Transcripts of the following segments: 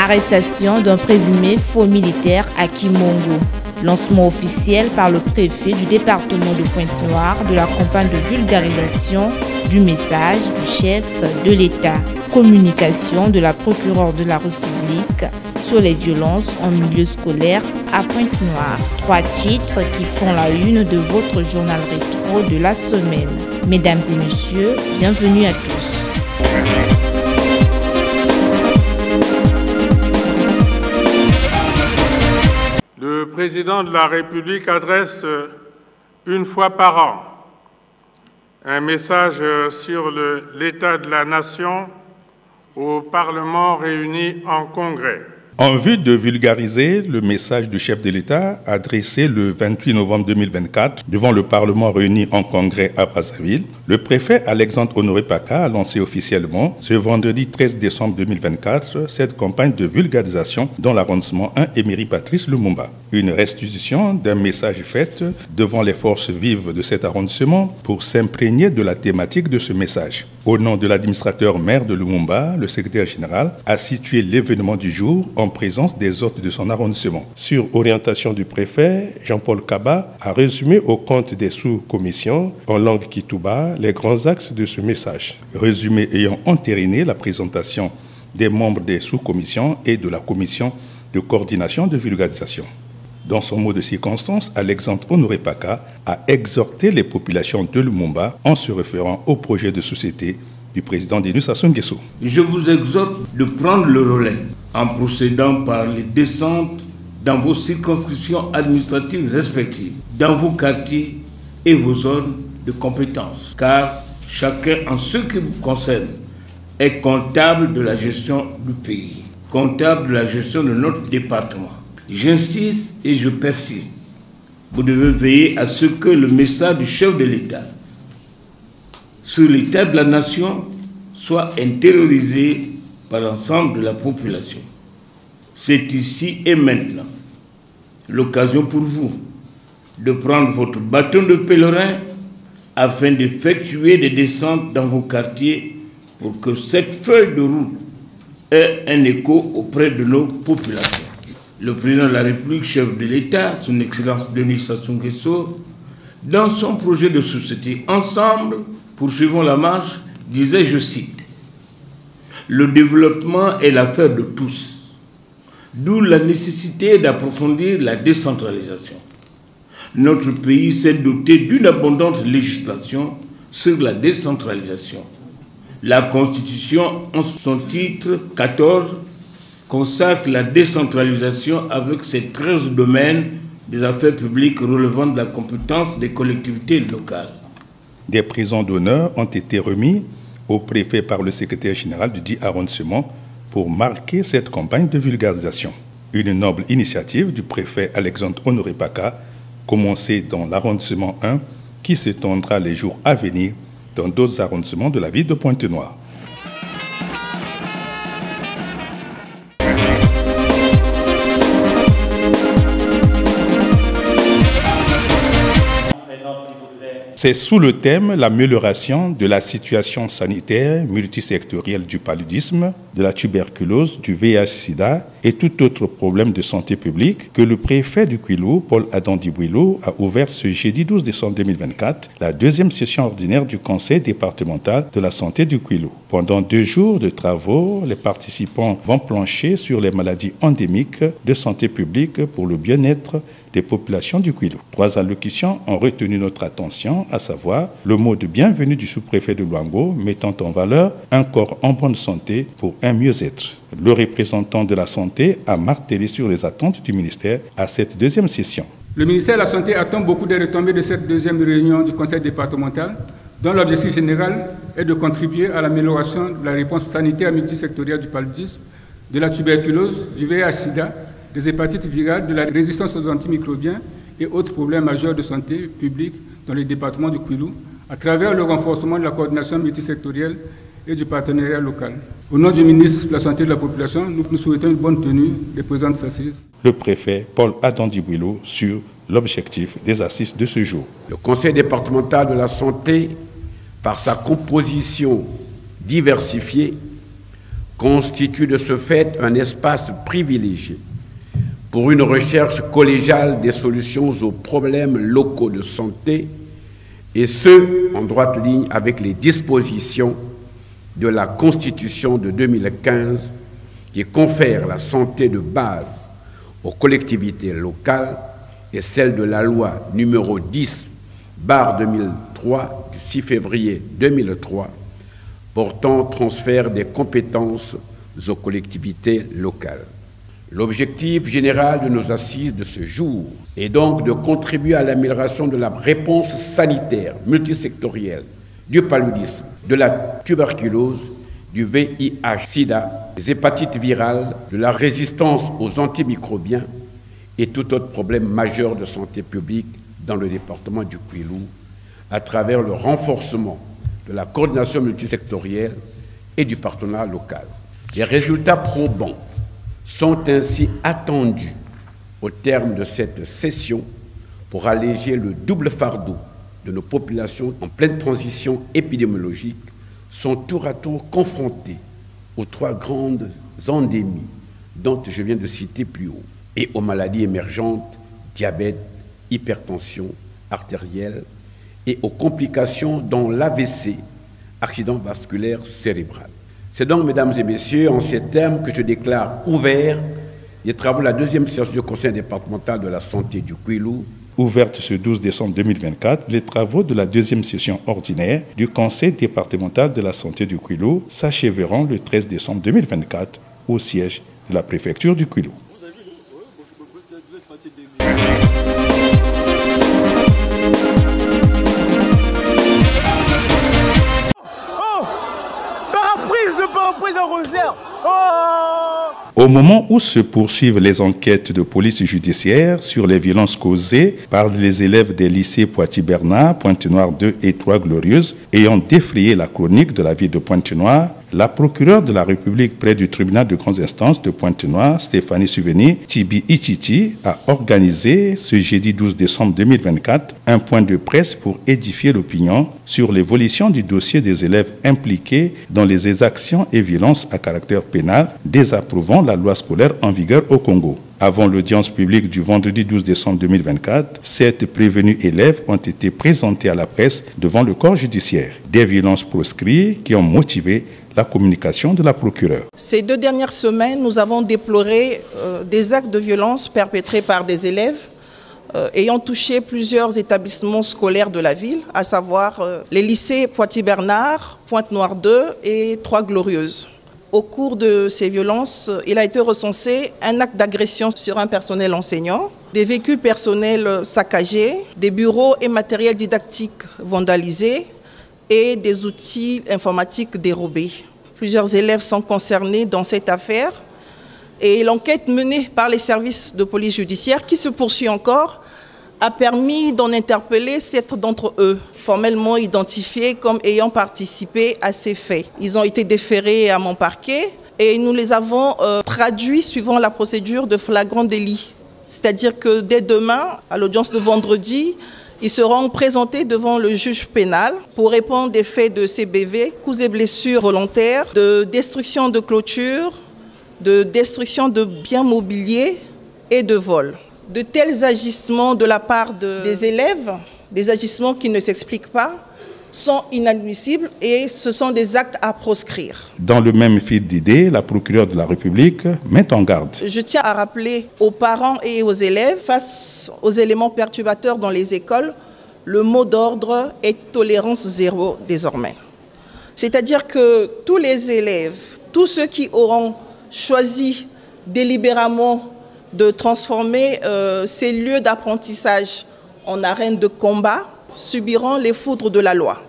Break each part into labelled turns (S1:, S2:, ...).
S1: Arrestation d'un présumé faux militaire à Kimongo. Lancement officiel par le préfet du département de Pointe-Noire de la campagne de vulgarisation du message du chef de l'État. Communication de la procureure de la République sur les violences en milieu scolaire à Pointe-Noire. 3 titres qui font la une de votre journal rétro de la semaine. Mesdames et messieurs, bienvenue à tous.
S2: Le président de la République adresse une fois par an un message sur l'état de la nation au Parlement réuni en congrès.
S3: En vue de vulgariser le message du chef de l'État adressé le 28 novembre 2024 devant le Parlement réuni en congrès à Brazzaville, le préfet Alexandre Honoré Paka a lancé officiellement ce vendredi 13 décembre 2024 cette campagne de vulgarisation dans l'arrondissement 1 Emery Patrice Lumumba. Une restitution d'un message fait devant les forces vives de cet arrondissement pour s'imprégner de la thématique de ce message. Au nom de l'administrateur maire de Lumumba, le secrétaire général a situé l'événement du jour en présence des hôtes de son arrondissement. Sur orientation du préfet, Jean-Paul Kaba a résumé au compte des sous-commissions en langue kitouba les grands axes de ce message. Résumé ayant entériné la présentation des membres des sous-commissions et de la commission de coordination de vulgarisation. Dans son mot de circonstance, Alexandre Honoré Paka a exhorté les populations de Lumumba en se référant au projet de société du président Denis Sassou Nguesso.
S4: Je vous exhorte de prendre le relais en procédant par les descentes dans vos circonscriptions administratives respectives, dans vos quartiers et vos zones de compétences, car chacun, en ce qui vous concerne, est comptable de la gestion du pays, comptable de la gestion de notre département. J'insiste et je persiste. Vous devez veiller à ce que le message du chef de l'État sur l'état de la nation soit intériorisé par l'ensemble de la population. C'est ici et maintenant l'occasion pour vous de prendre votre bâton de pèlerin afin d'effectuer des descentes dans vos quartiers pour que cette feuille de route ait un écho auprès de nos populations. Le président de la République, chef de l'État, son Excellence Denis Sassou Nguesso, dans son projet de société Ensemble, poursuivons la marche, disait, je cite, « Le développement est l'affaire de tous, d'où la nécessité d'approfondir la décentralisation. Notre pays s'est doté d'une abondante législation sur la décentralisation. La Constitution, en son titre 14, consacre la décentralisation avec ses 13 domaines des affaires publiques relevant de la compétence des collectivités locales. »
S3: Des prisons d'honneur ont été remis au préfet par le secrétaire général du dit arrondissement pour marquer cette campagne de vulgarisation. Une noble initiative du préfet Alexandre Honoré Paka, commencée dans l'arrondissement 1, qui s'étendra les jours à venir dans d'autres arrondissements de la ville de Pointe-Noire. C'est sous le thème « L'amélioration de la situation sanitaire multisectorielle du paludisme, de la tuberculose, du VIH-Sida et tout autre problème de santé publique » que le préfet du Kwilu, Paul Adam Dibouilo, a ouvert ce jeudi 12 décembre 2024 la 2e session ordinaire du Conseil départemental de la santé du Kwilu. Pendant 2 jours de travaux, les participants vont plancher sur les maladies endémiques de santé publique pour le bien-être des populations du Kwilu. 3 allocutions ont retenu notre attention, à savoir le mot de bienvenue du sous-préfet de Luango mettant en valeur un corps en bonne santé pour un mieux-être. Le représentant de la santé a martelé sur les attentes du ministère à cette 2e session.
S5: Le ministère de la Santé attend beaucoup des retombées de cette 2e réunion du Conseil départemental, dont l'objectif général est de contribuer à l'amélioration de la réponse sanitaire multisectorielle du paludisme, de la tuberculose, du VIH-Sida, des hépatites virales, de la résistance aux antimicrobiens et autres problèmes majeurs de santé publique dans les départements du Kwilu, à travers le renforcement de la coordination multisectorielle et du partenariat local. Au nom du ministre de la Santé et de la Population, nous souhaitons une bonne tenue des présentes assises.
S3: Le préfet Paul Adam Dibouilo sur l'objectif des assises de ce jour.
S6: Le Conseil départemental de la santé, par sa composition diversifiée, constitue de ce fait un espace privilégié pour une recherche collégiale des solutions aux problèmes locaux de santé, et ce, en droite ligne avec les dispositions de la Constitution de 2015 qui confère la santé de base aux collectivités locales et celle de la loi numéro 10/2003 du 6 février 2003 portant transfert des compétences aux collectivités locales. L'objectif général de nos assises de ce jour est donc de contribuer à l'amélioration de la réponse sanitaire multisectorielle du paludisme, de la tuberculose, du VIH-Sida, des hépatites virales, de la résistance aux antimicrobiens et tout autre problème majeur de santé publique dans le département du Kouilou, à travers le renforcement de la coordination multisectorielle et du partenariat local. Les résultats probants sont ainsi attendus au terme de cette session pour alléger le double fardeau de nos populations en pleine transition épidémiologique, sont tour à tour confrontées aux 3 grandes endémies dont je viens de citer plus haut et aux maladies émergentes, diabète, hypertension artérielle et aux complications dont l'AVC, accident vasculaire cérébral. C'est donc, mesdames et messieurs, en ces termes que je déclare ouverts les travaux de la 2e session du Conseil départemental de la santé du Kouilou.
S3: Ouverte ce 12 décembre 2024, les travaux de la 2e session ordinaire du Conseil départemental de la santé du Kouilou s'achèveront le 13 décembre 2024 au siège de la préfecture du Kouilou. Au moment où se poursuivent les enquêtes de police judiciaire sur les violences causées par les élèves des lycées Poitiers-Bernard, Pointe-Noire 2 et 3 Glorieuses ayant défrayé la chronique de la ville de Pointe-Noire, la procureure de la République près du tribunal de grande instance de Pointe-Noire, Stéphanie Souveni Tibi Ichiti, a organisé ce jeudi 12 décembre 2024 un point de presse pour édifier l'opinion sur l'évolution du dossier des élèves impliqués dans les exactions et violences à caractère pénal, désapprouvant la loi scolaire en vigueur au Congo. Avant l'audience publique du vendredi 12 décembre 2024, 7 prévenus élèves ont été présentés à la presse devant le corps judiciaire. Des violences proscrites qui ont motivé la communication de la procureure.
S7: Ces 2 dernières semaines, nous avons déploré des actes de violence perpétrés par des élèves ayant touché plusieurs établissements scolaires de la ville, à savoir les lycées Poitiers-Bernard, Pointe-Noire 2 et 3 Glorieuses. Au cours de ces violences, il a été recensé un acte d'agression sur un personnel enseignant, des véhicules personnels saccagés, des bureaux et matériels didactiques vandalisés et des outils informatiques dérobés. Plusieurs élèves sont concernés dans cette affaire et l'enquête menée par les services de police judiciaire, qui se poursuit encore, a permis d'en interpeller 7 d'entre eux, formellement identifiés comme ayant participé à ces faits. Ils ont été déférés à mon parquet et nous les avons traduits suivant la procédure de flagrant délit. C'est-à-dire que dès demain, à l'audience de vendredi, ils seront présentés devant le juge pénal pour répondre des faits de CBV, coups et blessures volontaires, de destruction de clôture, de destruction de biens mobiliers et de vol. De tels agissements de la part des élèves, des agissements qui ne s'expliquent pas, sont inadmissibles et ce sont des actes à proscrire.
S3: Dans le même fil d'idées, la procureure de la République met en garde.
S7: Je tiens à rappeler aux parents et aux élèves, face aux éléments perturbateurs dans les écoles, le mot d'ordre est tolérance zéro désormais. C'est-à-dire que tous les élèves, tous ceux qui auront choisi délibérément de transformer ces lieux d'apprentissage en arène de combat subiront les foudres de la loi.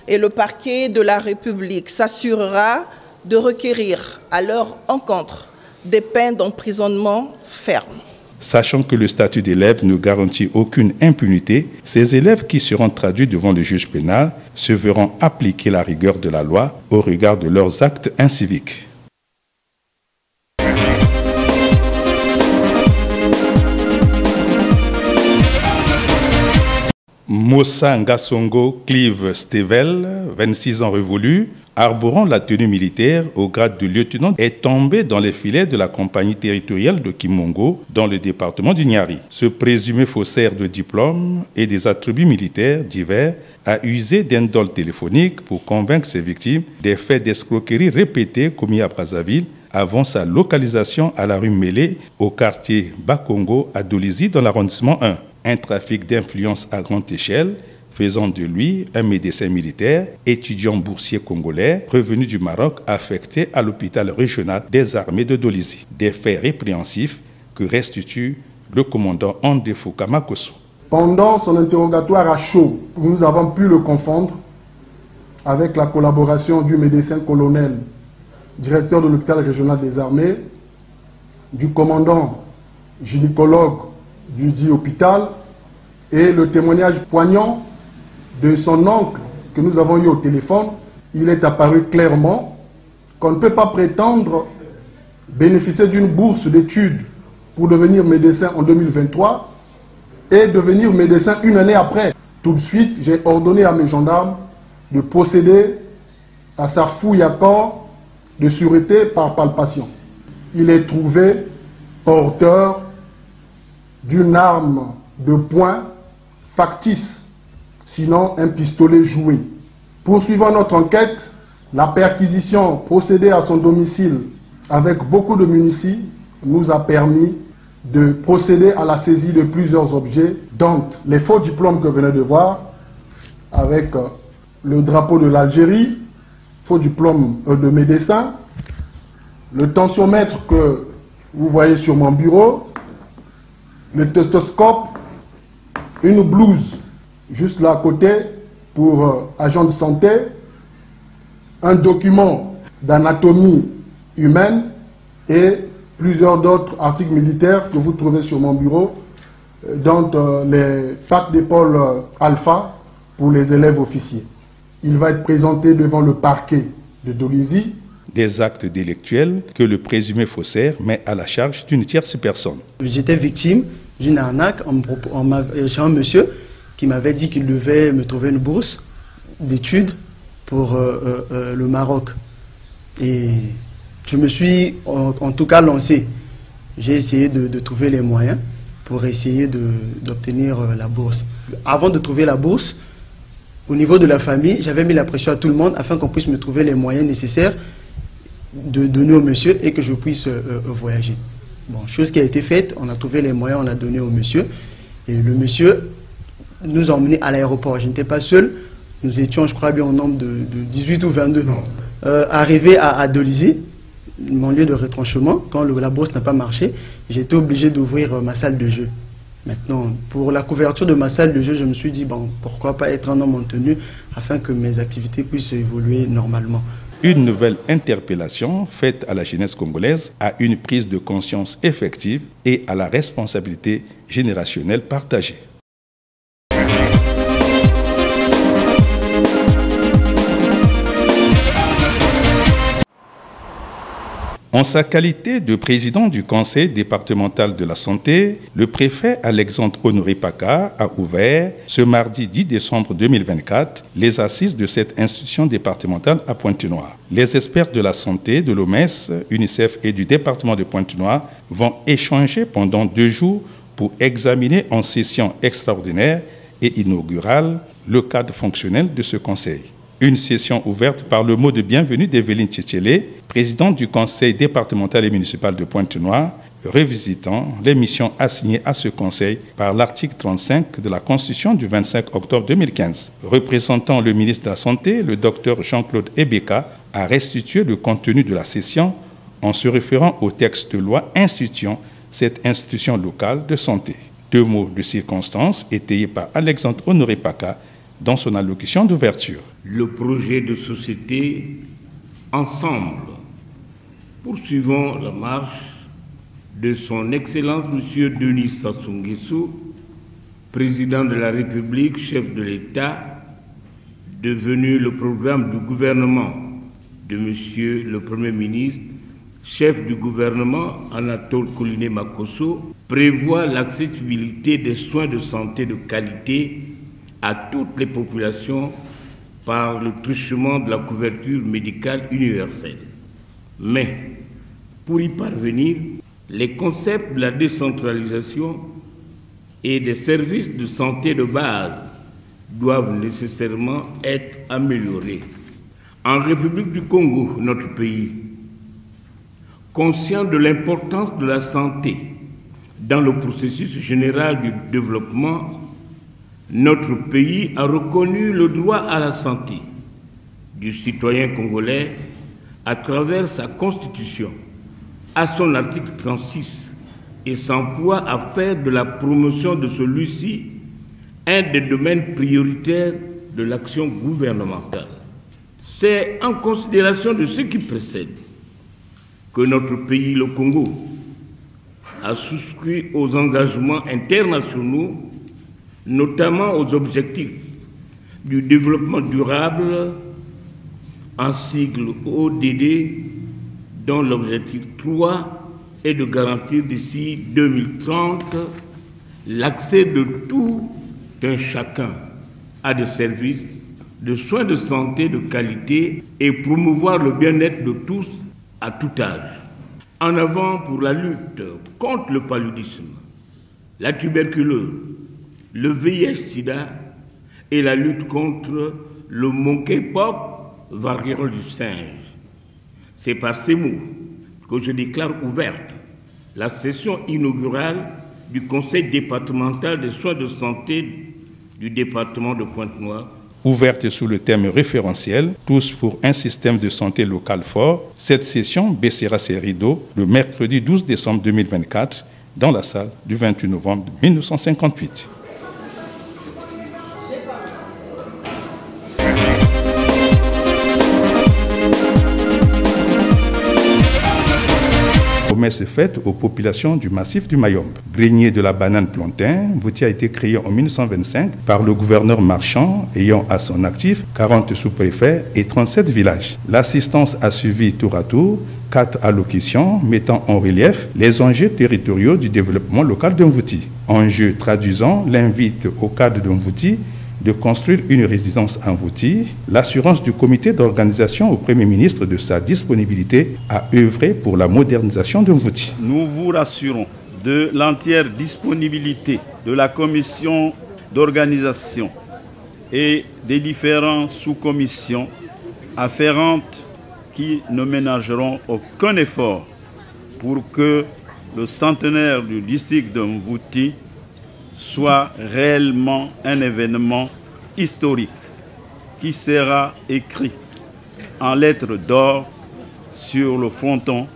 S7: Et le parquet de la République s'assurera de requérir à leur encontre des peines d'emprisonnement fermes.
S3: Sachant que le statut d'élève ne garantit aucune impunité, ces élèves qui seront traduits devant le juge pénal se verront appliquer la rigueur de la loi au regard de leurs actes inciviques. Moussa Ngasongo Clive Stevel, 26 ans révolus, arborant la tenue militaire au grade de lieutenant, est tombé dans les filets de la compagnie territoriale de Kimongo dans le département du Niari. Ce présumé faussaire de diplôme et des attributs militaires divers a usé d'un dol téléphonique pour convaincre ses victimes des faits d'escroquerie répétés commis à Brazzaville avant sa localisation à la rue Mélé, au quartier Bakongo à Dolisie dans l'arrondissement 1. Un trafic d'influence à grande échelle faisant de lui un médecin militaire, étudiant boursier congolais, revenu du Maroc, affecté à l'hôpital régional des armées de Dolisie. Des faits répréhensifs que restitue le commandant André Fouka Makosso.
S8: Pendant son interrogatoire à chaud, nous avons pu le confondre avec la collaboration du médecin colonel, directeur de l'hôpital régional des armées, du commandant gynécologue du dit hôpital et le témoignage poignant de son oncle que nous avons eu au téléphone. Il est apparu clairement qu'on ne peut pas prétendre bénéficier d'une bourse d'études pour devenir médecin en 2023 et devenir médecin une année après. Tout de suite, j'ai ordonné à mes gendarmes de procéder à sa fouille à corps de sûreté par palpation. Il est trouvé porteur d'une arme de poing factice, sinon un pistolet joué. Poursuivant notre enquête, la perquisition procédée à son domicile avec beaucoup de munitions nous a permis de procéder à la saisie de plusieurs objets, dont les faux diplômes que vous venez de voir, avec le drapeau de l'Algérie, faux diplôme de médecin, le tensiomètre que vous voyez sur mon bureau, le stéthoscope, une blouse juste là à côté pour agent de santé, un document d'anatomie humaine et plusieurs d'autres articles militaires que vous trouvez sur mon bureau, dont les packs d'épaule alpha pour les élèves officiers. Il va être présenté devant le parquet de Dolisie.
S3: Des actes délictuels que le présumé faussaire met à la charge d'une tierce personne.
S9: J'étais victime d'une arnaque chez un monsieur qui m'avait dit qu'il devait me trouver une bourse d'études pour le Maroc. Et je me suis en tout cas lancé. J'ai essayé de trouver les moyens pour essayer d'obtenir la bourse. Avant de trouver la bourse, au niveau de la famille, j'avais mis la pression à tout le monde afin qu'on puisse me trouver les moyens nécessaires de donner au monsieur et que je puisse voyager. Bon, chose qui a été faite, on a trouvé les moyens, on a donné au monsieur. Et le monsieur nous a emmenés à l'aéroport. Je n'étais pas seul, nous étions, je crois bien, au nombre de 18 ou 22. Arrivé à Dolisie, mon lieu de retranchement, quand la bourse n'a pas marché, j'ai été obligé d'ouvrir ma salle de jeu. Maintenant, pour la couverture de ma salle de jeu, je me suis dit, bon, pourquoi pas être un homme en tenue afin que mes activités puissent évoluer normalement.
S3: Une nouvelle interpellation faite à la jeunesse congolaise à une prise de conscience effective et à la responsabilité générationnelle partagée. En sa qualité de président du conseil départemental de la santé, le préfet Alexandre Honoré Paka a ouvert ce mardi 10 décembre 2024 les assises de cette institution départementale à Pointe-Noire. Les experts de la santé de l'OMS, UNICEF et du département de Pointe-Noire vont échanger pendant 2 jours pour examiner en session extraordinaire et inaugurale le cadre fonctionnel de ce conseil. Une session ouverte par le mot de bienvenue d'Evelyne Tchétchelé, présidente du conseil départemental et municipal de Pointe-Noire, revisitant les missions assignées à ce conseil par l'article 35 de la Constitution du 25 octobre 2015. Représentant le ministre de la Santé, le docteur Jean-Claude Ebeka a restitué le contenu de la session en se référant au texte de loi instituant cette institution locale de santé. 2 mots de circonstance étayés par Alexandre Honoré Paka dans son allocution d'ouverture.
S4: Le projet de société ensemble, poursuivons la marche de son Excellence M. Denis Sassou Nguesso, président de la République, chef de l'État, devenu le programme du gouvernement de M. le Premier ministre, chef du gouvernement Anatole Koliné Makosso, prévoit l'accessibilité des soins de santé de qualité à toutes les populations par le truchement de la couverture médicale universelle. Mais, pour y parvenir, les concepts de la décentralisation et des services de santé de base doivent nécessairement être améliorés. En République du Congo, notre pays, conscient de l'importance de la santé dans le processus général du développement, notre pays a reconnu le droit à la santé du citoyen congolais à travers sa constitution, à son article 36, et s'emploie à faire de la promotion de celui-ci un des domaines prioritaires de l'action gouvernementale. C'est en considération de ce qui précède que notre pays, le Congo, a souscrit aux engagements internationaux, notamment aux objectifs du développement durable, en sigle ODD, dont l'objectif 3 est de garantir d'ici 2030 l'accès de tout un chacun à des services de soins de santé de qualité et promouvoir le bien-être de tous à tout âge. En avant pour la lutte contre le paludisme, la tuberculose, le VIH-Sida et la lutte contre le monkeypox, variole du singe. C'est par ces mots que je déclare ouverte la session inaugurale du Conseil départemental des soins de santé du département de Pointe-Noire.
S3: Ouverte sous le thème référentiel « Tous pour un système de santé local fort », cette session baissera ses rideaux le mercredi 12 décembre 2024 dans la salle du 28 novembre 1958. Promesse faite aux populations du massif du Mayombe. Grenier de la banane plantain, Mvouti a été créé en 1925 par le gouverneur Marchand, ayant à son actif 40 sous-préfets et 37 villages. L'assistance a suivi tour à tour 4 allocutions mettant en relief les enjeux territoriaux du développement local de Mvouti. Enjeux traduisant l'invite au cadre de Mvouti de construire une résidence à Mvouti, l'assurance du comité d'organisation au Premier ministre de sa disponibilité à œuvrer pour la modernisation de Mvouti.
S10: Nous vous rassurons de l'entière disponibilité de la commission d'organisation et des différentes sous-commissions afférentes qui ne ménageront aucun effort pour que le centenaire du district de Mvouti soit réellement un événement historique qui sera écrit en lettres d'or sur le fronton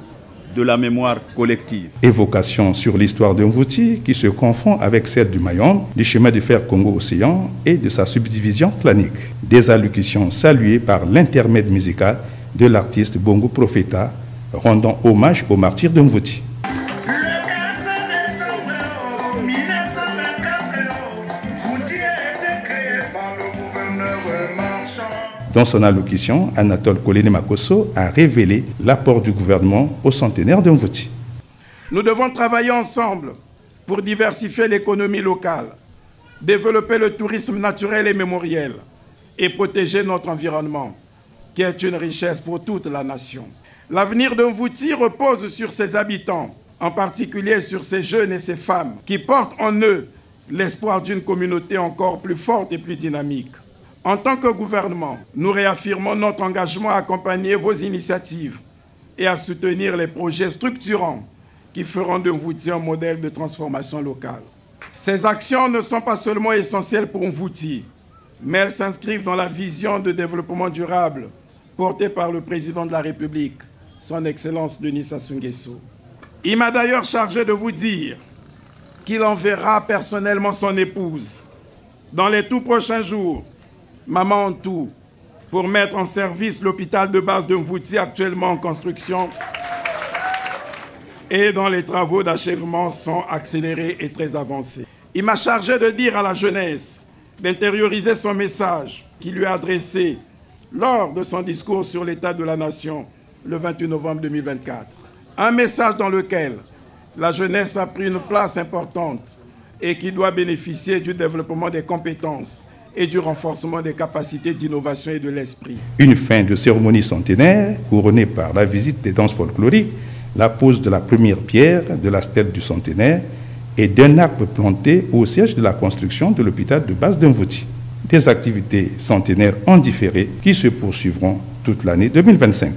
S10: de la mémoire collective.
S3: Évocation sur l'histoire de Mvouti qui se confond avec celle du Mayombe, du chemin de fer Congo-Océan et de sa subdivision planique. Des allocutions saluées par l'intermède musical de l'artiste Bongo Profeta, rendant hommage aux martyrs de Mvouti. Dans son allocution, Anatole Kolene Makosso a révélé l'apport du gouvernement au centenaire de Mvouti.
S11: Nous devons travailler ensemble pour diversifier l'économie locale, développer le tourisme naturel et mémoriel et protéger notre environnement, qui est une richesse pour toute la nation. L'avenir de Mvouti repose sur ses habitants, en particulier sur ces jeunes et ces femmes qui portent en eux l'espoir d'une communauté encore plus forte et plus dynamique. En tant que gouvernement, nous réaffirmons notre engagement à accompagner vos initiatives et à soutenir les projets structurants qui feront de Mvouti un modèle de transformation locale. Ces actions ne sont pas seulement essentielles pour Mvouti, mais elles s'inscrivent dans la vision de développement durable portée par le président de la République, son Excellence Denis Sassou Nguesso. Il m'a d'ailleurs chargé de vous dire qu'il enverra personnellement son épouse dans les tout prochains jours, Maman Antou, pour mettre en service l'hôpital de base de Mvouti actuellement en construction et dont les travaux d'achèvement sont accélérés et très avancés. Il m'a chargé de dire à la jeunesse d'intérioriser son message qu'il lui a adressé lors de son discours sur l'état de la nation le 28 novembre 2024. Un message dans lequel la jeunesse a pris une place importante et qui doit bénéficier du développement des compétences et du renforcement des capacités d'innovation et de l'esprit.
S3: Une fin de cérémonie centenaire couronnée par la visite des danses folkloriques, la pose de la première pierre de la stèle du centenaire et d'un arbre planté au siège de la construction de l'hôpital de base d'Mvouti. Des activités centenaires en différé qui se poursuivront toute l'année 2025.